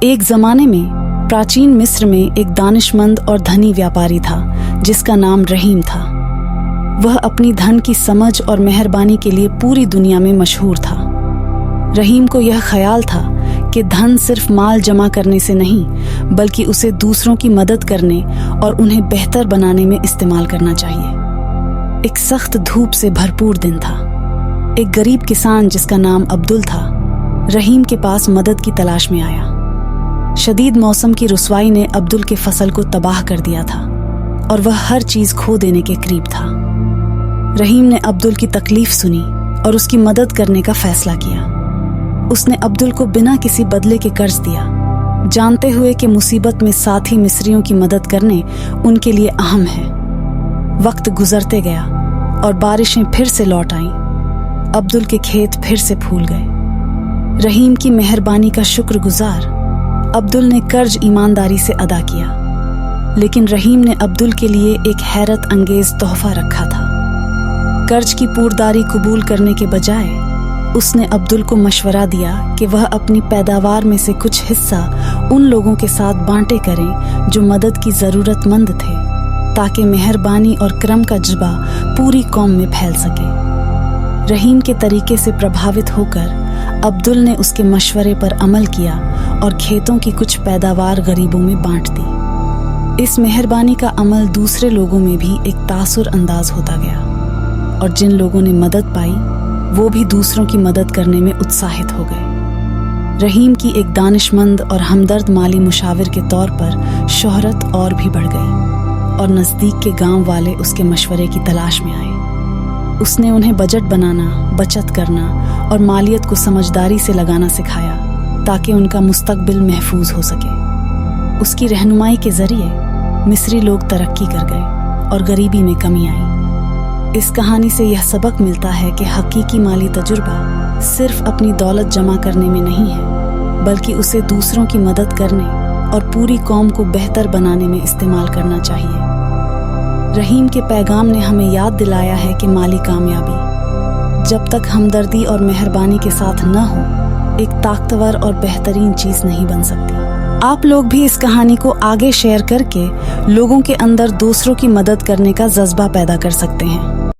ایک زمانے میں प्राचीन मिस्र में एक दानिशमंद और धनी व्यापारी था जिसका नाम रहीम था। वह अपनी धन की समझ और मेहरबानी के लिए पूरी दुनिया में मशहूर था। रहीम को यह ख्याल था कि धन सिर्फ माल जमा करने से नहीं बल्कि उसे दूसरों की मदद करने और उन्हें बेहतर बनाने में इस्तेमाल करना चाहिए। एक सख्त धूप से भरपूर दिन था। एक गरीब किसान जिसका नाम अब्दुल था रहीम के पास मदद की तलाश में आया। शदीद मौसम की रुसवाई ने अब्दुल के फसल को तबाह कर दिया था और वह हर चीज खो देने के करीब था। रहीम ने अब्दुल की तकलीफ सुनी और उसकी मदद करने का फैसला किया। उसने अब्दुल को बिना किसी बदले के कर्ज दिया, जानते हुए कि मुसीबत में साथी मिस्रियों की मदद करने उनके लिए अहम है। वक्त गुजरते गया और बारिशें फिर से लौट आईं। अब्दुल के खेत फिर से फूल गए। रहीम की मेहरबानी का शुक्रगुजार अब्दुल ने कर्ज ईमानदारी से अदा किया, लेकिन रहीम ने अब्दुल के लिए एक हैरत अंगेज तोहफा रखा था। कर्ज की पूर्दारी कबूल करने के बजाय उसने अब्दुल को मशवरा दिया कि वह अपनी पैदावार में से कुछ हिस्सा उन लोगों के साथ बांटे करें जो मदद की ज़रूरतमंद थे, ताकि मेहरबानी और करम का जज्बा पूरी कौम में फैल सके। रहीम के तरीके से प्रभावित होकर अब्दुल ने उसके मशवरे पर अमल किया और खेतों की कुछ पैदावार गरीबों में बांट दी। इस मेहरबानी का अमल दूसरे लोगों में भी एक तासुर अंदाज होता गया और जिन लोगों ने मदद पाई वो भी दूसरों की मदद करने में उत्साहित हो गए। रहीम की एक दानिशमंद और हमदर्द माली मुशाविर के तौर पर शोहरत और भी बढ़ गई और नज़दीक के गांव वाले उसके मशवरे की तलाश में आए। उसने उन्हें बजट बनाना, बचत करना और मालियत को समझदारी से लगाना सिखाया ताकि उनका मुस्तकबिल महफूज हो सके। उसकी रहनुमाई के जरिए मिस्री लोग तरक्की कर गए और गरीबी में कमी आई। इस कहानी से यह सबक मिलता है कि हकीकी माली तजुर्बा सिर्फ अपनी दौलत जमा करने में नहीं है बल्कि उसे दूसरों की मदद करने और पूरी कौम को बेहतर बनाने में इस्तेमाल करना चाहिए। रहीम के पैगाम ने हमें याद दिलाया है कि माली कामयाबी जब तक हमदर्दी और मेहरबानी के साथ न हो एक ताकतवर और बेहतरीन चीज नहीं बन सकती। आप लोग भी इस कहानी को आगे शेयर करके लोगों के अंदर दूसरों की मदद करने का जज्बा पैदा कर सकते हैं।